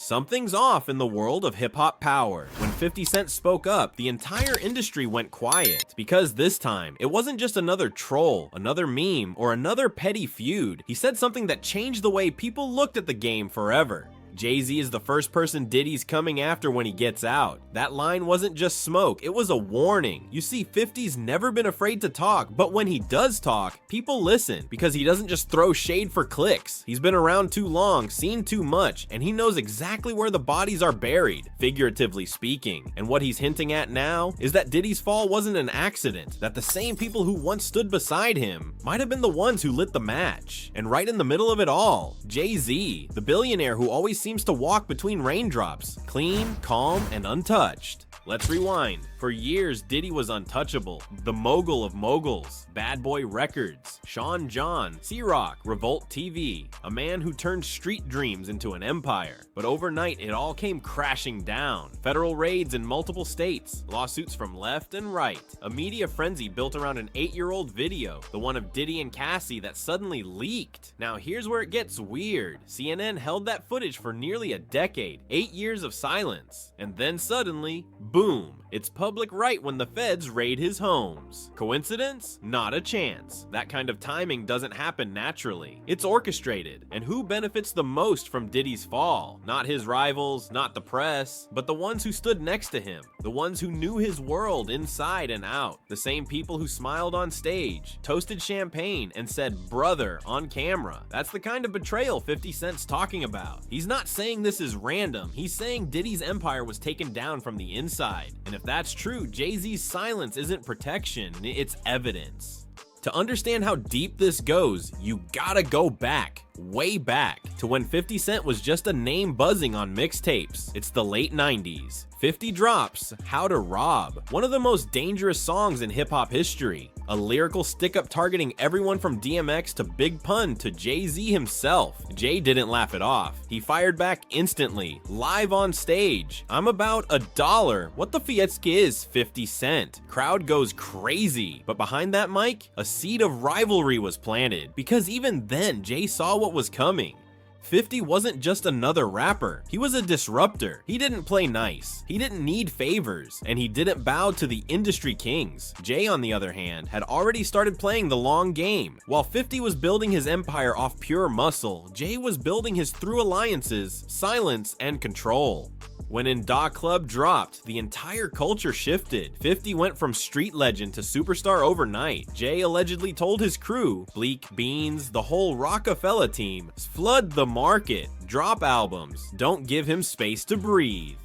Something's off in the world of hip-hop power. When 50 Cent spoke up, the entire industry went quiet, because this time, it wasn't just another troll, another meme, or another petty feud. He said something that changed the way people looked at the game forever. Jay-Z is the first person Diddy's coming after when he gets out. That line wasn't just smoke, it was a warning. You see, 50's never been afraid to talk, but when he does talk, people listen, because he doesn't just throw shade for clicks. He's been around too long, seen too much, and he knows exactly where the bodies are buried, figuratively speaking. And what he's hinting at now is that Diddy's fall wasn't an accident, that the same people who once stood beside him might have been the ones who lit the match. And right in the middle of it all, Jay-Z, the billionaire who always seems to walk between raindrops, clean, calm, and untouched. Let's rewind. For years, Diddy was untouchable, the mogul of moguls, Bad Boy Records, Sean John, C-Rock, Revolt TV, a man who turned street dreams into an empire. But overnight, it all came crashing down. Federal raids in multiple states, lawsuits from left and right, a media frenzy built around an 8-year-old video, the one of Diddy and Cassie that suddenly leaked. Now here's where it gets weird. CNN held that footage for nearly a decade, 8 years of silence, and then suddenly, boom, it's public right when the feds raid his homes. Coincidence? Not a chance. That kind of timing doesn't happen naturally. It's orchestrated. And who benefits the most from Diddy's fall? Not his rivals, not the press, but the ones who stood next to him. The ones who knew his world inside and out. The same people who smiled on stage, toasted champagne, and said brother on camera. That's the kind of betrayal 50 Cent's talking about. He's not saying this is random. He's saying Diddy's empire was taken down from the inside. And if that's true, Jay-Z's silence isn't protection, it's evidence. To understand how deep this goes, you gotta go back, way back, to when 50 Cent was just a name buzzing on mixtapes. It's the late 90s. 50 drops How to Rob, one of the most dangerous songs in hip-hop history. A lyrical stick-up targeting everyone from DMX to Big Pun to Jay-Z himself. Jay didn't laugh it off. He fired back instantly, live on stage. I'm about $1. What the fiesca is 50 Cent? Crowd goes crazy. But behind that mic, a seed of rivalry was planted, because even then, Jay saw what was coming. 50 wasn't just another rapper, he was a disruptor. He didn't play nice, he didn't need favors, and he didn't bow to the industry kings. Jay, on the other hand, had already started playing the long game. While 50 was building his empire off pure muscle, Jay was building his through alliances, silence, and control. When In Da Club dropped, the entire culture shifted. 50 went from street legend to superstar overnight. Jay allegedly told his crew, Bleak, Beans, the whole Rockefeller team, flood the market, drop albums, don't give him space to breathe.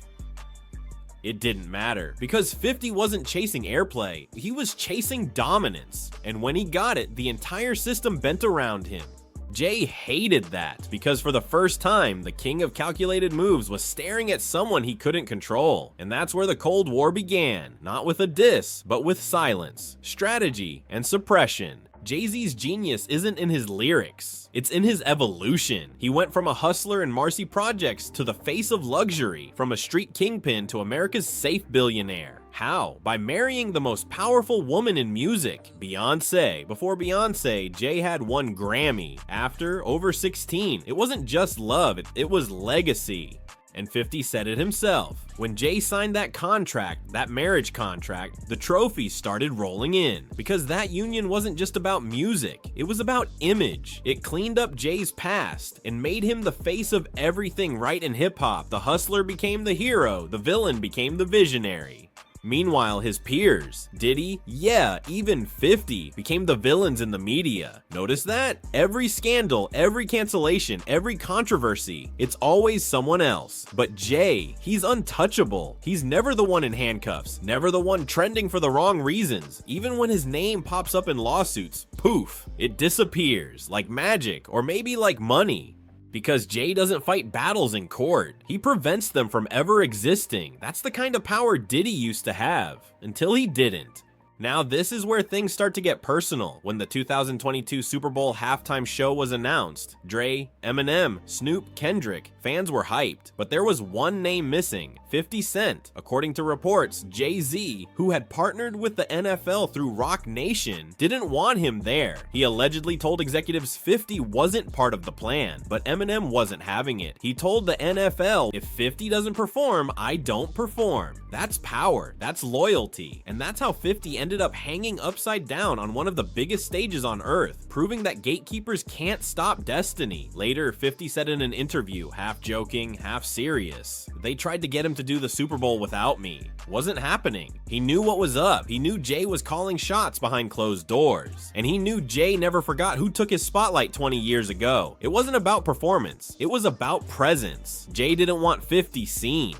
It didn't matter, because 50 wasn't chasing airplay, he was chasing dominance. And when he got it, the entire system bent around him. Jay hated that, because for the first time, the king of calculated moves was staring at someone he couldn't control. And that's where the Cold War began, not with a diss, but with silence, strategy, and suppression. Jay-Z's genius isn't in his lyrics, it's in his evolution. He went from a hustler in Marcy Projects to the face of luxury, from a street kingpin to America's safe billionaire. How? By marrying the most powerful woman in music, Beyonce. Before Beyonce, Jay had 1 Grammy. After, over 16. It wasn't just love, it was legacy. And 50 said it himself. When Jay signed that contract, that marriage contract, the trophies started rolling in. Because that union wasn't just about music, it was about image. It cleaned up Jay's past and made him the face of everything right in hip-hop. The hustler became the hero, the villain became the visionary. Meanwhile, his peers, Diddy, yeah, even 50, became the villains in the media. Notice that? Every scandal, every cancellation, every controversy, it's always someone else. But Jay, he's untouchable. He's never the one in handcuffs, never the one trending for the wrong reasons. Even when his name pops up in lawsuits, poof, it disappears, like magic, or maybe like money. Because Jay doesn't fight battles in court. He prevents them from ever existing. That's the kind of power Diddy used to have, until he didn't. Now this is where things start to get personal. When the 2022 Super Bowl halftime show was announced, Dre, Eminem, Snoop, Kendrick, fans were hyped, but there was one name missing, 50 Cent. According to reports, Jay-Z, who had partnered with the NFL through Rock Nation, didn't want him there. He allegedly told executives 50 wasn't part of the plan, but Eminem wasn't having it. He told the NFL, if 50 doesn't perform, I don't perform. That's power, that's loyalty, and that's how 50 ended up hanging upside down on one of the biggest stages on earth, proving that gatekeepers can't stop destiny. Later, 50 said in an interview, half joking, half serious, they tried to get him to do the Super Bowl without me. Wasn't happening. He knew what was up. He knew Jay was calling shots behind closed doors. And he knew Jay never forgot who took his spotlight 20 years ago. It wasn't about performance. It was about presence. Jay didn't want 50 seen.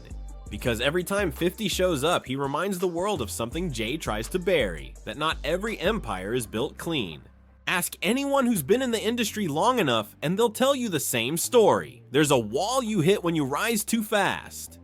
Because every time 50 shows up, he reminds the world of something Jay tries to bury, that not every empire is built clean. Ask anyone who's been in the industry long enough and they'll tell you the same story. There's a wall you hit when you rise too fast.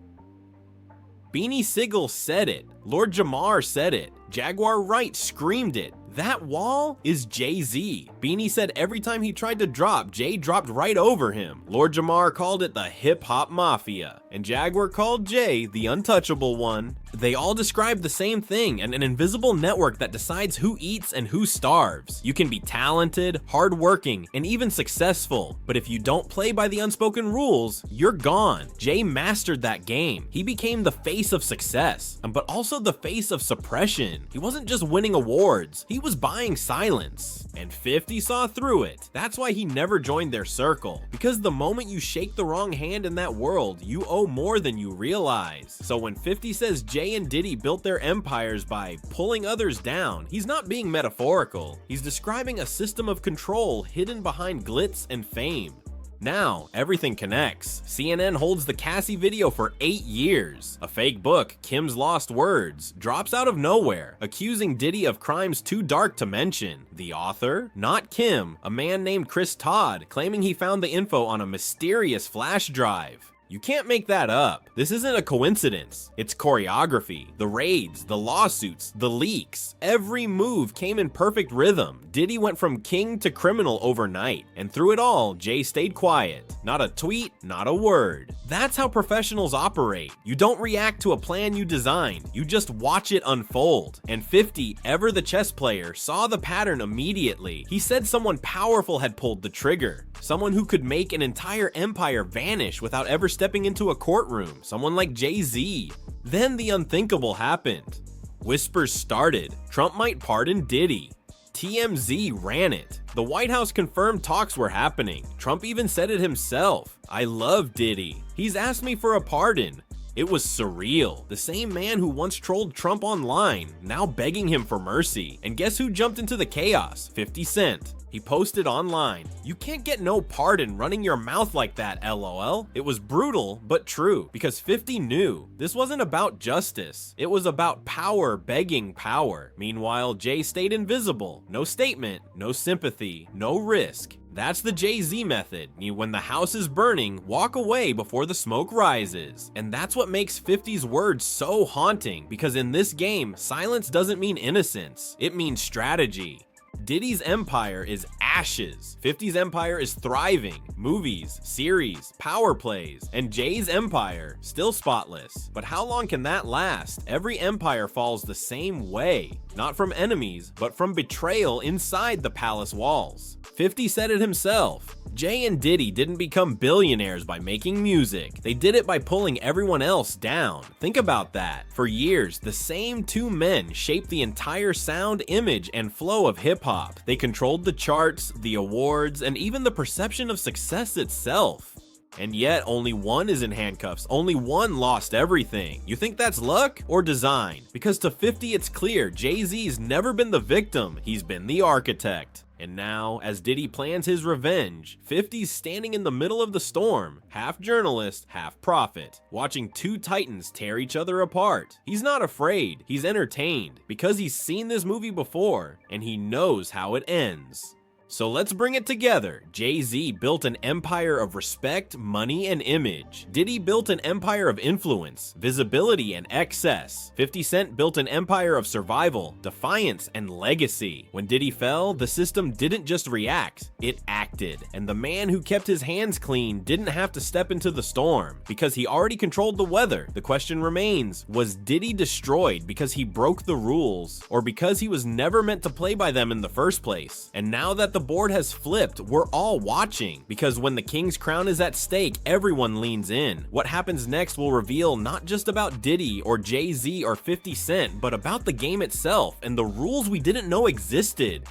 Beanie Sigel said it, Lord Jamar said it, Jaguar Wright screamed it. That wall is Jay-Z. Beanie said every time he tried to drop, Jay dropped right over him. Lord Jamar called it the hip-hop mafia, and Jaguar called Jay the untouchable one. They all describe the same thing, and an invisible network that decides who eats and who starves. You can be talented, hardworking, and even successful, but if you don't play by the unspoken rules, you're gone. Jay mastered that game. He became the face of success, but also the face of suppression. He wasn't just winning awards, he was buying silence. And 50 saw through it. That's why he never joined their circle. Because the moment you shake the wrong hand in that world, you owe more than you realize. So when 50 says Jay and Diddy built their empires by pulling others down, he's not being metaphorical. He's describing a system of control hidden behind glitz and fame. Now, everything connects. CNN holds the Cassie video for 8 years. A fake book, Kim's Lost Words, drops out of nowhere, accusing Diddy of crimes too dark to mention. The author? Not Kim, a man named Chris Todd, claiming he found the info on a mysterious flash drive. You can't make that up. This isn't a coincidence. It's choreography. The raids, the lawsuits, the leaks. Every move came in perfect rhythm. Diddy went from king to criminal overnight. And through it all, Jay stayed quiet. Not a tweet, not a word. That's how professionals operate. You don't react to a plan you designed. You just watch it unfold. And 50, ever the chess player, saw the pattern immediately. He said someone powerful had pulled the trigger. Someone who could make an entire empire vanish without ever stepping into a courtroom, someone like Jay-Z. Then the unthinkable happened. Whispers started. Trump might pardon Diddy. TMZ ran it. The White House confirmed talks were happening. Trump even said it himself. I love Diddy. He's asked me for a pardon. It was surreal. The same man who once trolled Trump online, now begging him for mercy. And guess who jumped into the chaos? 50 Cent. He posted online, "You can't get no pardon running your mouth like that, LOL." It was brutal, but true, because 50 knew. This wasn't about justice. It was about power begging power. Meanwhile, Jay stayed invisible. No statement, no sympathy, no risk. That's the Jay-Z method. When the house is burning, walk away before the smoke rises. And that's what makes 50's words so haunting, because in this game, silence doesn't mean innocence. It means strategy. Diddy's empire is ashes. 50's empire is thriving. Movies, series, power plays, and Jay's empire, still spotless. But how long can that last? Every empire falls the same way. Not from enemies, but from betrayal inside the palace walls. 50 said it himself. Jay and Diddy didn't become billionaires by making music. They did it by pulling everyone else down. Think about that. For years, the same two men shaped the entire sound, image, and flow of hip-hop. They controlled the charts, the awards, and even the perception of success itself. And yet, only one is in handcuffs. Only one lost everything. You think that's luck or design? Because to 50, it's clear Jay-Z's never been the victim. He's been the architect. And now, as Diddy plans his revenge, 50's standing in the middle of the storm, half journalist, half prophet, watching two titans tear each other apart. He's not afraid, he's entertained, because he's seen this movie before, and he knows how it ends. So let's bring it together. Jay-Z built an empire of respect, money, and image. Diddy built an empire of influence, visibility, and excess. 50 Cent built an empire of survival, defiance, and legacy. When Diddy fell, the system didn't just react, it acted. And the man who kept his hands clean didn't have to step into the storm, because he already controlled the weather. The question remains, was Diddy destroyed because he broke the rules, or because he was never meant to play by them in the first place? And now that the board has flipped, we're all watching, because when the king's crown is at stake, everyone leans in. What happens next will reveal not just about Diddy or Jay-Z or 50 Cent, but about the game itself and the rules we didn't know existed.